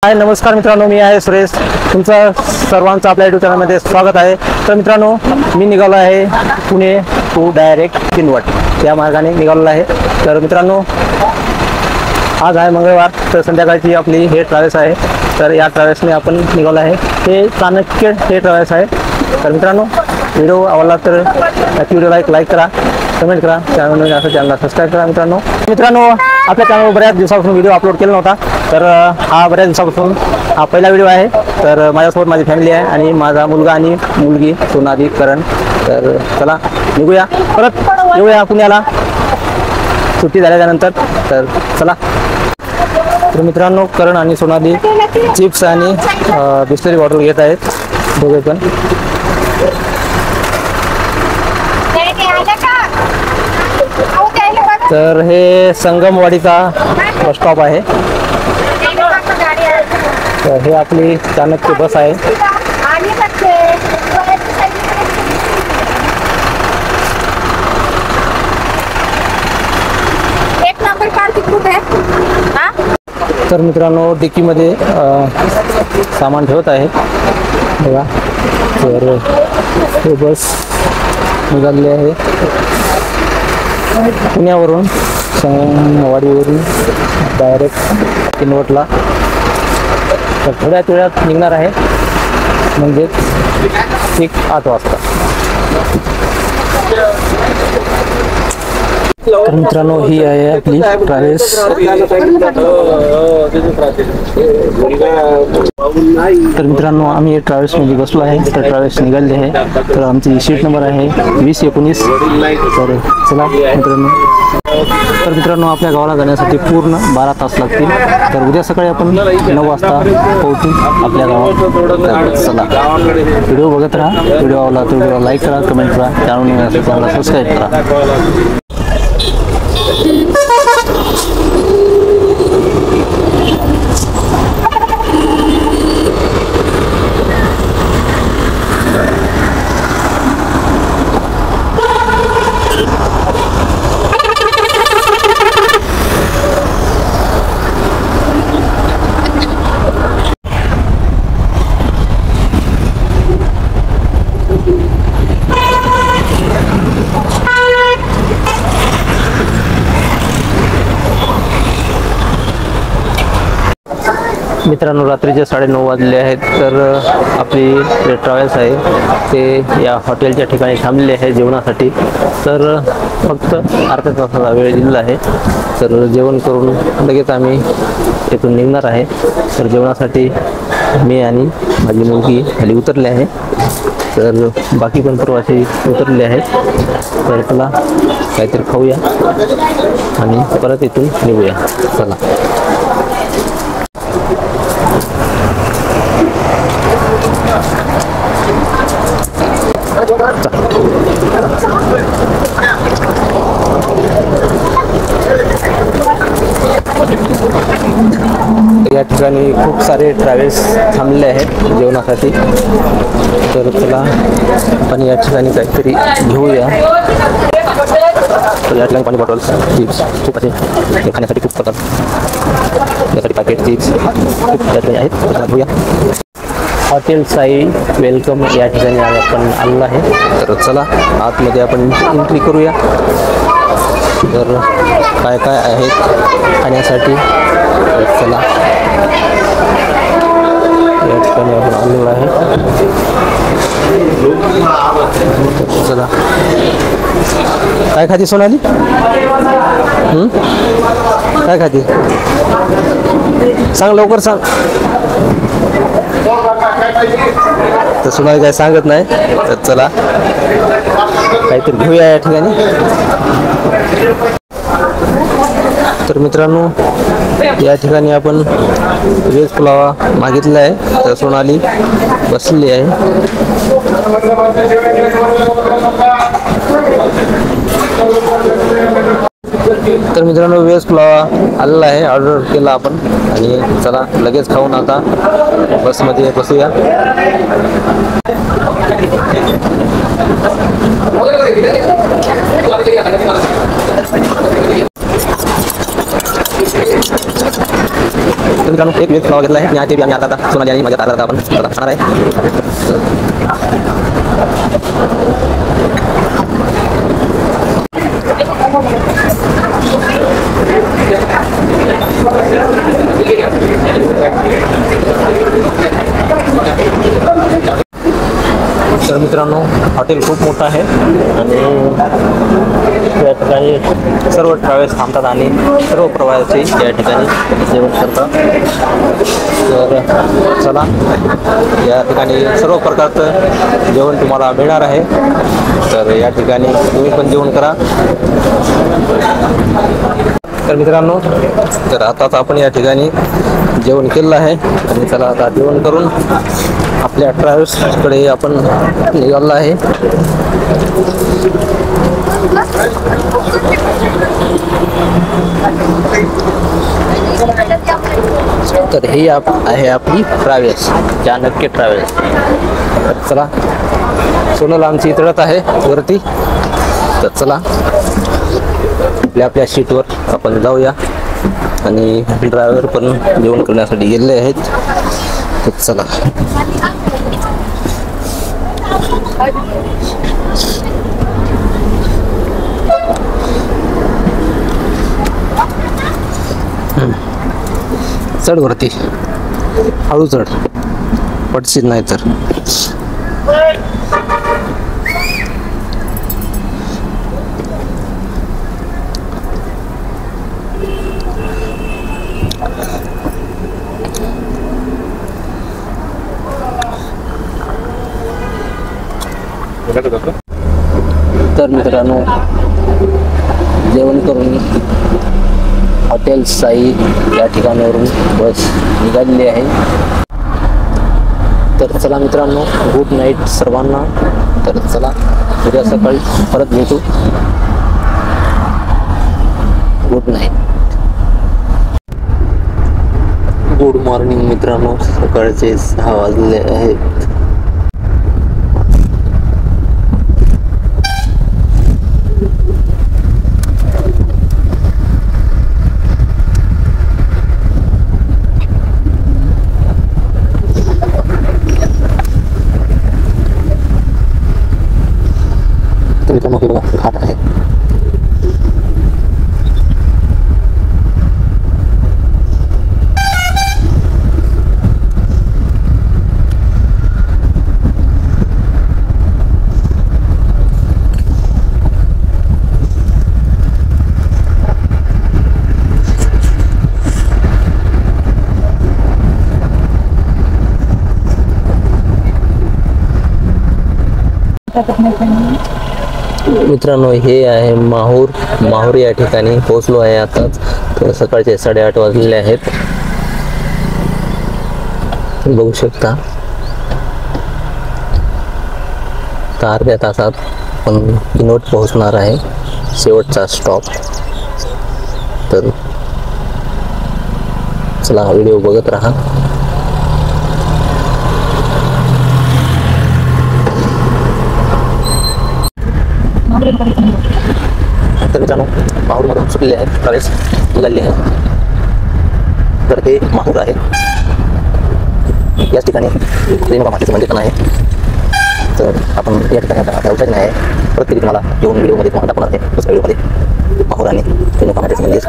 हाय नमस्कार मित्रांनो, मी आहे सुरेश. तुमचं सर्वांचं आपल्या यूट्यूब चॅनलमध्ये स्वागत आहे. तर मित्रांनो, मी निघालो आहे पुणे टू डायरेक्ट किनवट या मार्गाने निघालेलो आहे. तर मित्रांनो, आज आहे मंगळवार, तर संध्याकाळची आपली हे ट्रॅव्हल्स आहे. तर या ट्रॅव्हल्सने आपण निघालो आहे. हे चाणक्य हे ट्रॅव्हल्स आहे. तर मित्रांनो, व्हिडिओ आवडला तर व्हिडिओला लाईक करा, कमेंट करा, चॅनलला सबस्क्राईब करा. मित्रांनो आपल्या चॅनलवर बऱ्याच दिवसापासून व्हिडिओ अपलोड केला नव्हता. तर हा बऱ्याच दिवसापासून हा पहिला व्हिडिओ आहे. तर माझ्यासोबत माझी फॅमिली आहे आणि माझा मुलगा आणि मुलगी सोनाली करण. तर चला निघूया, परत येऊया पुण्याला सुट्टी झाल्यानंतर. तर चला. तर मित्रांनो, करण आणि सोनाली चिप्स आणि बिस्लरी बॉटल घेत आहेत दोघे पण. तर हे संगमवाडीचा बस स्टॉप आहे. तर हे आपली चाणक्य बस आहे. तर मित्रांनो, डिकीमध्ये सामान ठेवत आहे बघा. तर हे बस निघालेली आहे पुण्यावरून, संगमवाडीवरून डायरेक्ट किनवटला. तर थोड्याच वेळात निघणार आहे, म्हणजेच ठीक 8 वाजता. तर मित्रांनो, ही आहे आपली ट्रॅव्हल्स. तर मित्रांनो, आम्ही ट्रॅव्हल्समध्ये बसलो आहे. तर ट्रॅव्हल्स निघाली आहे. तर आमची सीट नंबर आहे 2019. तर चला मित्रांनो. तर मित्रांनो, आपल्या गावाला जाण्यासाठी पूर्ण 12 तास लागतील. तर उद्या सकाळी आपण 9 वाजता पोहोचू आपल्या गावात. चला, व्हिडिओ बघत राहा. व्हिडिओ आवडला तर व्हिडिओ लाईक करा, कमेंट करा, चॅनलला सबस्क्राईब करा. मित्रांनो, रात्रीचे 9:30 वाजले आहेत. तर आपली ट्रॅव्हल्स आहे ते या हॉटेलच्या ठिकाणी थांबलेले आहे जेवणासाठी. तर फक्त अर्ध्या तासाचा वेळ दिलेला आहे. तर जेवण करून लगेच आम्ही इथून निघणार आहे. तर जेवणासाठी मी आणि माझी मुलगी खाली उतरले आहे. तर बाकी पण प्रवासी उतरले आहेत. तर चला काहीतरी खाऊया आणि परत इथून निघूया. चला. या ठिकाणी खूप सारे ट्रॅव्हल्स थांबलेले आहेत जेवणासाठी. तर चला आपण या ठिकाणी काहीतरी घेऊया. तर या ठिकाणी पाणी बॉटल्स, चिप्स खूप असे खाण्यासाठी खूप प्रकार, यासाठी पॅकेट चिप्स खूप या ठिकाणी आहेत. चला घेऊया. हॉटेल साई वेलकम या ठिकाणी आपण आलेलो आहे. तर चला आतमध्ये आपण एंट्री करूया. तर काय काय आहेत खाण्यासाठी, चला या ठिकाणी आपण आलेलो आहे. चला, काय खाती सोनाली? काय खाती सांग, लवकर सांग. तर सोनाली काय सांगत नाही. तर चला काहीतरी घेऊया या ठिकाणी. तर मित्रांनो, या ठिकाणी आपण व्हेज पुलावा मागितला आहे. तर सोनाली बसलेली आहे. तर मित्रांनो, व्हेज पुलावा आलेला आहे, ऑर्डर केला आपण. आणि चला लगेच खाऊन आता बसमध्ये बसूया. तर मित्रांनो एक वेळ फ्लॉ घेतला आहे आणि आता आम्ही आता सोनाली आणि माझ्या दादा आपण खाणार आहे. तर मित्रांनो हॉटेल खूप मोठं आहे आणि या ठिकाणी सर्व ट्रॅव्हल्स थांबतात आणि सर्व प्रवासी या ठिकाणी जेवण करतात. तर चला या ठिकाणी सर्व प्रकारचं जेवण तुम्हाला मिळणार आहे. तर या ठिकाणी तुम्ही पण जेवण करा. तर मित्रांनो तर आताच आपण या ठिकाणी जेवण केलेलं आहे आणि चला आता जेवण करून आपल्या ट्रॅव्हल्सकडे आपण निघालो आहे. तर हे आहे आपली ट्रॅव्हल्स, चाणक्य ट्रॅव्हल्स. चला सोनल आमची इतरत आहे वरती. तर चला आपल्या सीटवर आपण जाऊया आणि ड्रायव्हर पण जेवण करण्यासाठी गेलेले आहेत. तर चला चढ वरती, हळू चढ, पटशील नाही तर. तर मित्रांनो जेवण करून हॉटेल साई या ठिकाणावरून बस निघालेली आहे. तर चला मित्रांनो गुड नाईट सर्वांना. तर चला उद्या सकाळी परत भेटू. Good night. गुड मॉर्निंग मित्रांनो, सकाळचे 6 वाजले आहेत. घाट आहे. मित्रांनो हे आहे माहूर या ठिकाणी पोहोचलो आहे आताच. तर सकाळचे 8:30 वाजलेले आहेत. बघू शकता तर अर्ध्या तासात पण किनवट पोहोचणार आहे, शेवटचा स्टॉप. तर चला व्हिडिओ बघत राहा. तर मित्रांनो माहूरमधून सुटलेले आहेत, ट्रॅव्हल्स निघालेले आहेत. तर हे माहूर आहे. याच ठिकाणी रेणुका मातेचं मंदिर पण आहे. तर आपण या ठिकाणी आता व्यवसाय नाही आहे, प्रत्येक तुम्हाला येऊन व्हिडिओमध्ये तुम्हाला दाखवणार आहे. दुसऱ्या व्हिडिओमध्ये माहूर आणि रेणुका मातेचं मंदिर.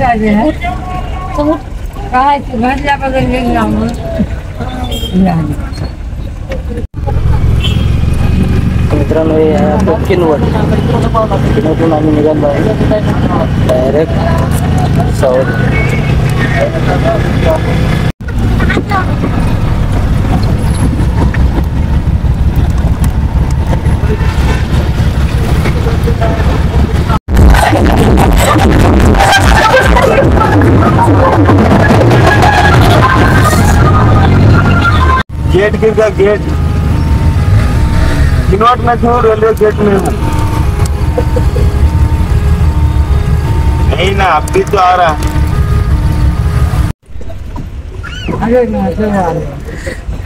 गाड़ी है तो कहा घर जा बगल मित्रांनो हे आहे किनवटून आम्ही निघालो आहे डायरेक्ट साऊथ. गेट गिर गया, गेट किनवट में हूँ, रेलवे गेट में हूँ। नहीं ना, अब भी तो आ रहा है। आले ना तेव्हा आले